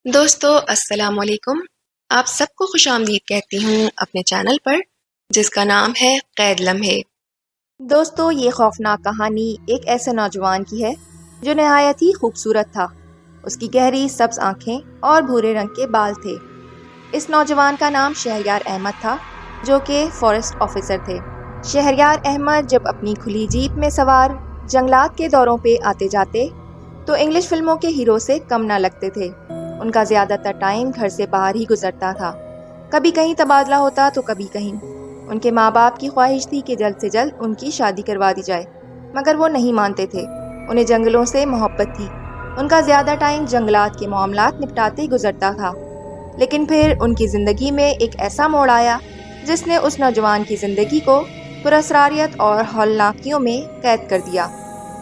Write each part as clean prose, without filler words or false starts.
دوستو السلام علیکم۔ آپ سب کو خوش آمدید کہتی ہوں اپنے چینل پر جس کا نام ہے قید لمحے۔ دوستو یہ خوفناک کہانی ایک ایسے نوجوان کی ہے جو نہایت ہی خوبصورت تھا۔ اس کی گہری سبز آنکھیں اور بھورے رنگ کے بال تھے۔ اس نوجوان کا نام شہریار احمد تھا جو کہ فارسٹ آفیسر تھے۔ شہریار احمد جب اپنی کھلی جیپ میں سوار جنگلات کے دوروں پہ آتے جاتے تو انگلش فلموں کے ہیرو سے کم نہ لگتے تھے۔ ان کا زیادہ تر ٹائم گھر سے باہر ہی گزرتا تھا، کبھی کہیں تبادلہ ہوتا تو کبھی کہیں۔ ان کے ماں باپ کی خواہش تھی کہ جلد سے جلد ان کی شادی کروا دی جائے، مگر وہ نہیں مانتے تھے۔ انہیں جنگلوں سے محبت تھی، ان کا زیادہ ٹائم جنگلات کے معاملات نپٹاتے ہی گزرتا تھا۔ لیکن پھر ان کی زندگی میں ایک ایسا موڑ آیا جس نے اس نوجوان کی زندگی کو پراسراریت اور ہولناکیوں میں قید کر دیا۔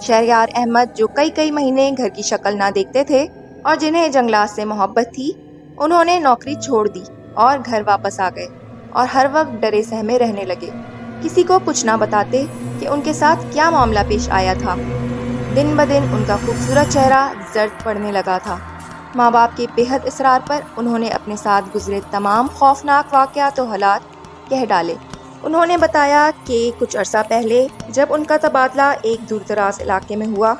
شہریار احمد جو کئی مہینے گھر کی شکل نہ دیکھتے تھے اور جنہیں جنگلات سے محبت تھی، انہوں نے نوکری چھوڑ دی اور گھر واپس آ گئے اور ہر وقت ڈرے سہمے رہنے لگے، کسی کو کچھ نہ بتاتے کہ ان کے ساتھ کیا معاملہ پیش آیا تھا۔ دن بدن ان کا خوبصورت چہرہ زرد پڑنے لگا تھا۔ ماں باپ کے بے حد اصرار پر انہوں نے اپنے ساتھ گزرے تمام خوفناک واقعات و حالات کہہ ڈالے۔ انہوں نے بتایا کہ کچھ عرصہ پہلے جب ان کا تبادلہ ایک دور دراز علاقے میں ہوا،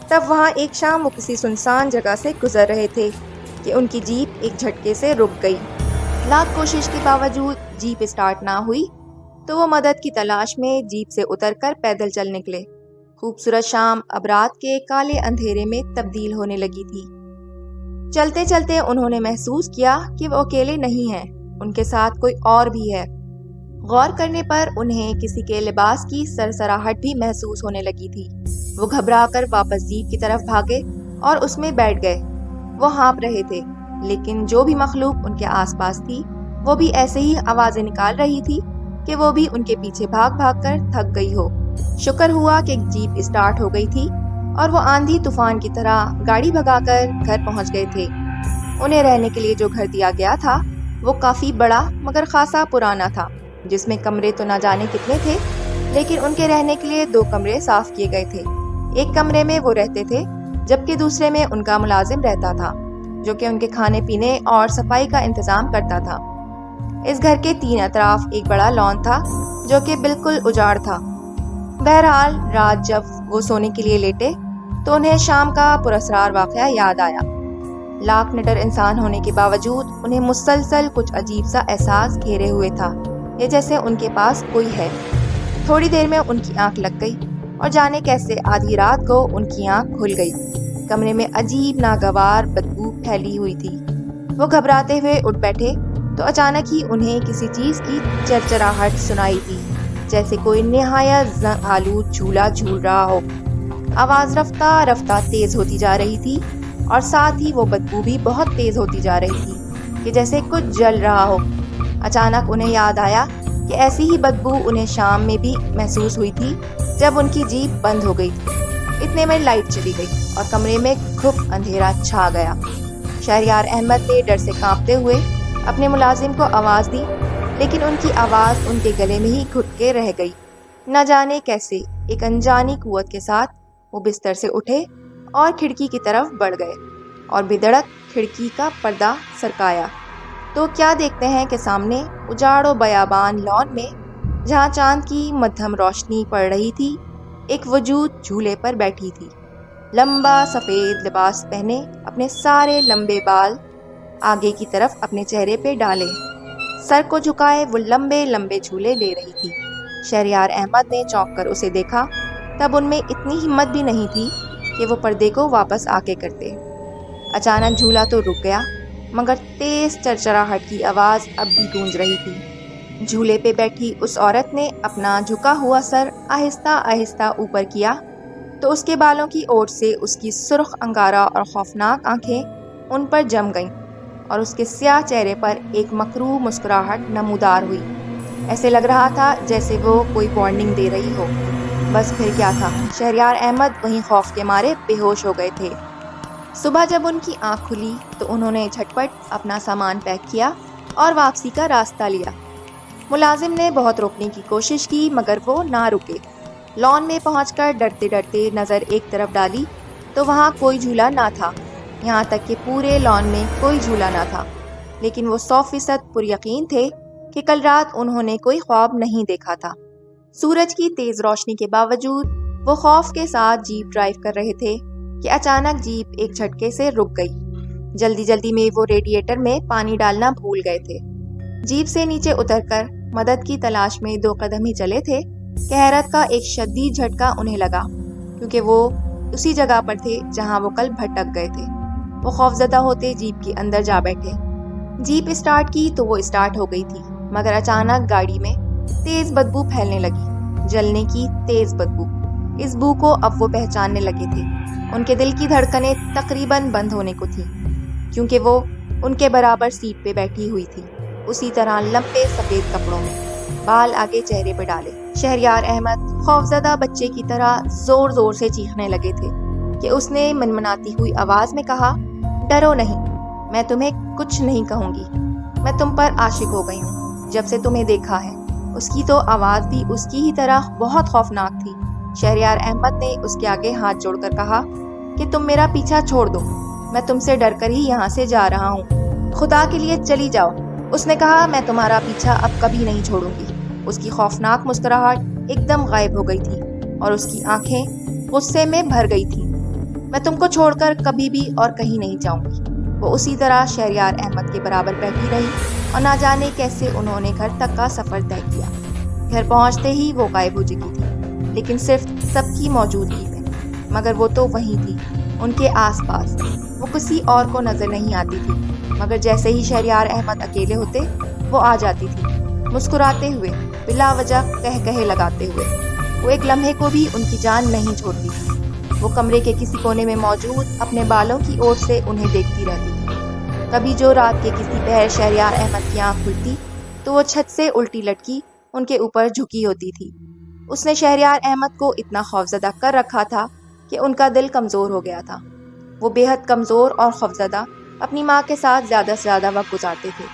تب وہاں ایک شام وہ کسی سنسان جگہ سے گزر رہے تھے کہ ان کی جیپ ایک جھٹکے سے رک گئی۔ لاکھ کوشش کے باوجود جیپ اسٹارٹ نہ ہوئی تو وہ مدد کی تلاش میں جیپ سے اتر کر پیدل چل نکلے۔ خوبصورت شام اب رات کے کالے اندھیرے میں تبدیل ہونے لگی تھی۔ چلتے چلتے انہوں نے محسوس کیا کہ وہ اکیلے نہیں ہیں، ان کے ساتھ کوئی اور بھی ہے۔ غور کرنے پر انہیں کسی کے لباس کی سرسراہٹ بھی محسوس ہونے لگی تھی۔ وہ گھبرا کر واپس جیپ کی طرف بھاگے اور اس میں بیٹھ گئے۔ وہ ہانپ رہے تھے، لیکن جو بھی مخلوق ان کے آس پاس تھی وہ بھی ایسے ہی آوازیں نکال رہی تھی کہ وہ بھی ان کے پیچھے بھاگ کر تھک گئی ہو۔ شکر ہوا کہ جیپ اسٹارٹ ہو گئی تھی اور وہ آندھی طوفان کی طرح گاڑی بھگا کر گھر پہنچ گئے تھے۔ انہیں رہنے کے لیے جو گھر دیا گیا تھا وہ کافی بڑا مگر خاصا پرانا تھا، جس میں کمرے تو نہ جانے کتنے تھے، لیکن ان کے رہنے کے لیے 2 کمرے صاف کیے گئے تھے۔ ایک کمرے میں وہ رہتے تھے جبکہ دوسرے میں ان کا ملازم رہتا تھا جو کہ ان کے کھانے پینے اور صفائی کا انتظام کرتا تھا۔ اس گھر کے 3 اطراف ایک بڑا لان تھا جو کہ بالکل اجاڑ تھا۔ بہرحال رات جب وہ سونے کے لیے لیٹے تو انہیں شام کا پراسرار واقعہ یاد آیا۔ لاکھ نڈر انسان ہونے کے باوجود انہیں مسلسل کچھ عجیب سا احساس گھیرے ہوئے تھا، یہ جیسے ان کے پاس کوئی ہے۔ تھوڑی دیر میں ان کی آنکھ لگ گئی اور جانے کیسے آدھی رات کو ان کی آنکھ کھل گئی۔ کمرے میں عجیب ناگوار بدبو پھیلی ہوئی تھی۔ وہ گھبراتے ہوئے اٹھ بیٹھے تو اچانک ہی انہیں کسی چیز کی چرچراہٹ سنائی دی، جیسے کوئی نہایت زنگ آلود جھولا جھول رہا ہو۔ آواز رفتہ رفتہ تیز ہوتی جا رہی تھی اور ساتھ ہی وہ بدبو بھی بہت تیز ہوتی جا رہی تھی کہ جیسے کچھ جل رہا ہو۔ اچانک انہیں یاد آیا کہ ایسی ہی بدبو انہیں شام میں بھی محسوس ہوئی تھی جب ان کی جیپ بند ہو گئی تھی۔ اتنے میں لائٹ چلی گئی اور کمرے میں گھپ اندھیرا چھا گیا۔ شہریار احمد نے ڈر سے کانپتے ہوئے اپنے ملازم کو آواز دی، لیکن ان کی آواز ان کے گلے میں ہی گھٹ کے رہ گئی۔ نہ جانے کیسے ایک انجانی قوت کے ساتھ وہ بستر سے اٹھے اور کھڑکی کی طرف بڑھ گئے اور بدڑک کھڑکی کا پردہ سرکایا تو کیا دیکھتے ہیں کہ سامنے اجاڑ و بیابان لان میں جہاں چاند کی مدھم روشنی پڑ رہی تھی، ایک وجود جھولے پر بیٹھی تھی۔ لمبا سفید لباس پہنے، اپنے سارے لمبے بال آگے کی طرف اپنے چہرے پہ ڈالے، سر کو جھکائے وہ لمبے لمبے جھولے لے رہی تھی۔ شہریار احمد نے چونک کر اسے دیکھا، تب ان میں اتنی ہمت بھی نہیں تھی کہ وہ پردے کو واپس آ کے کرتے۔ اچانک جھولا تو رک گیا، مگر تیز چرچراہٹ کی آواز اب بھی گونج رہی تھی۔ جھولے پہ بیٹھی اس عورت نے اپنا جھکا ہوا سر آہستہ آہستہ اوپر کیا تو اس کے بالوں کی اوٹ سے اس کی سرخ انگارہ اور خوفناک آنکھیں ان پر جم گئیں اور اس کے سیاہ چہرے پر ایک مکروہ مسکراہٹ نمودار ہوئی۔ ایسے لگ رہا تھا جیسے وہ کوئی وارننگ دے رہی ہو۔ بس پھر کیا تھا، شہریار احمد وہیں خوف کے مارے بے ہوش ہو گئے تھے۔ صبح جب ان کی آنکھ کھلی تو انہوں نے جھٹپٹ اپنا سامان پیک کیا اور واپسی کا راستہ لیا۔ ملازم نے بہت روکنے کی کوشش کی مگر وہ نہ رکے۔ لان میں پہنچ کر ڈرتے ڈرتے نظر ایک طرف ڈالی تو وہاں کوئی جھولا نہ تھا۔ یہاں تک کہ پورے لان میں کوئی جھولا نہ تھا، لیکن وہ 100% پر یقین تھے کہ کل رات انہوں نے کوئی خواب نہیں دیکھا تھا۔ سورج کی تیز روشنی کے باوجود وہ خوف کے ساتھ جیپ ڈرائیو کر رہے تھے کہ اچانک جیپ ایک جھٹکے سے رک گئی۔ جلدی جلدی میں وہ ریڈیٹر میں پانی ڈالنا بھول گئے تھے۔ جیپ سے نیچے اتر کر مدد کی تلاش میں 2 قدم ہی چلے تھے کہ حیرت کا ایک شدید جھٹکا انہیں لگا، کیونکہ وہ اسی جگہ پر تھے جہاں وہ کل بھٹک گئے تھے۔ وہ خوفزدہ ہوتے جیپ کے اندر جا بیٹھے۔ جیپ اسٹارٹ کی تو وہ اسٹارٹ ہو گئی تھی، مگر اچانک گاڑی میں تیز بدبو پھیلنے لگی، جلنے کی تیز بدبو۔ اس بو کو اب وہ پہچاننے لگے تھے۔ ان کے دل کی دھڑکنیں تقریباً بند ہونے کو تھیں، کیونکہ وہ ان کے برابر سیٹ پہ بیٹھی ہوئی تھی، اسی طرح لمبے سفید کپڑوں میں، بال آگے چہرے پہ ڈالے۔ شہریار احمد خوفزدہ بچے کی طرح زور زور سے چیخنے لگے تھے کہ اس نے منمناتی ہوئی آواز میں کہا، ڈرو نہیں، میں تمہیں کچھ نہیں کہوں گی، میں تم پر عاشق ہو گئی ہوں جب سے تمہیں دیکھا ہے۔ اس کی تو آواز بھی اس کی ہی طرح بہت خوفناک تھی۔ شہریار احمد نے اس کے آگے ہاتھ جوڑ کر کہا کہ تم میرا پیچھا چھوڑ دو، میں تم سے ڈر کر ہی یہاں سے جا رہا ہوں، خدا کے لیے چلی جاؤ۔ اس نے کہا، میں تمہارا پیچھا اب کبھی نہیں چھوڑوں گی۔ اس کی خوفناک مسکراہٹ ایک دم غائب ہو گئی تھی اور اس کی آنکھیں غصے میں بھر گئی تھیں۔ میں تم کو چھوڑ کر کبھی بھی اور کہیں نہیں جاؤں گی۔ وہ اسی طرح شہریار احمد کے برابر بیٹھی رہی اور نہ جانے کیسے انہوں نے گھر تک کا سفر طے کیا۔ گھر پہنچتے ہی وہ غائب ہو چکی تھی، لیکن صرف سب کی موجودگی میں، مگر وہ تو وہیں تھی، ان کے آس پاس۔ وہ کسی اور کو نظر نہیں آتی تھی، مگر جیسے ہی شہریار احمد اکیلے ہوتے وہ آ جاتی تھی، مسکراتے ہوئے، بلا وجہ قہقہے لگاتے ہوئے۔ وہ ایک لمحے کو بھی ان کی جان نہیں چھوڑتی تھی۔ وہ کمرے کے کسی کونے میں موجود اپنے بالوں کی اوٹ سے انہیں دیکھتی رہتی تھی۔ کبھی جو رات کے کسی پہر شہریار احمد کی آنکھ کھلتی تو وہ چھت سے الٹی لٹکی ان کے اوپر جھکی ہوتی تھی۔ اس نے شہریار احمد کو اتنا خوفزدہ کر رکھا تھا کہ ان کا دل کمزور ہو گیا تھا۔ وہ بے حد کمزور اور خوفزدہ اپنی ماں کے ساتھ زیادہ سے زیادہ وقت گزارتے تھے۔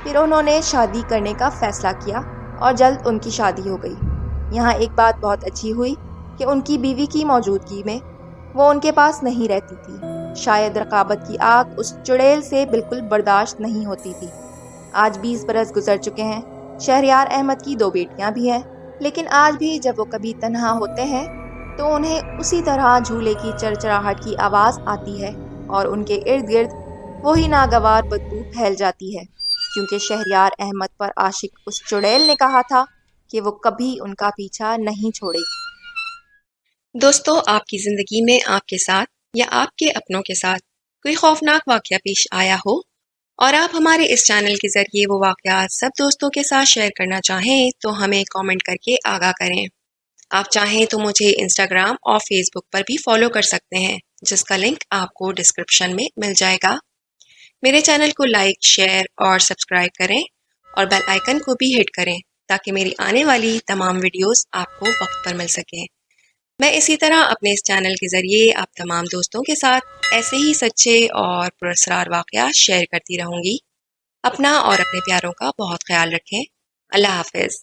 پھر انہوں نے شادی کرنے کا فیصلہ کیا اور جلد ان کی شادی ہو گئی۔ یہاں ایک بات بہت اچھی ہوئی کہ ان کی بیوی کی موجودگی میں وہ ان کے پاس نہیں رہتی تھی۔ شاید رقابت کی آگ اس چڑیل سے بالکل برداشت نہیں ہوتی تھی۔ آج 20 برس گزر چکے ہیں۔ شہریار احمد کی 2 بیٹیاں بھی ہیں، لیکن آج بھی جب وہ کبھی تنہا ہوتے ہیں تو انہیں اسی طرح جھولے کی چرچراہٹ کی آواز آتی ہے اور ان کے ارد گرد وہی ناگوار بدبو پھیل جاتی ہے، کیونکہ شہریار احمد پر عاشق اس چڑیل نے کہا تھا کہ وہ کبھی ان کا پیچھا نہیں چھوڑے گی۔ دوستو، آپ کی زندگی میں آپ کے ساتھ یا آپ کے اپنوں کے ساتھ کوئی خوفناک واقعہ پیش آیا ہو اور آپ ہمارے اس چینل کے ذریعے وہ واقعات سب دوستوں کے ساتھ شیئر کرنا چاہیں تو ہمیں کامنٹ کر کے آگاہ کریں۔ آپ چاہیں تو مجھے انسٹاگرام اور فیس بک پر بھی فالو کر سکتے ہیں، جس کا لنک آپ کو ڈسکرپشن میں مل جائے گا۔ میرے چینل کو لائک، شیئر اور سبسکرائب کریں اور بیل آئیکن کو بھی ہٹ کریں تاکہ میری آنے والی تمام ویڈیوز آپ کو وقت پر مل سکیں۔ میں اسی طرح اپنے اس چینل کے ذریعے آپ تمام دوستوں کے ساتھ ایسے ہی سچے اور پراسرار واقعات شیئر کرتی رہوں گی۔ اپنا اور اپنے پیاروں کا بہت خیال رکھیں۔ اللہ حافظ۔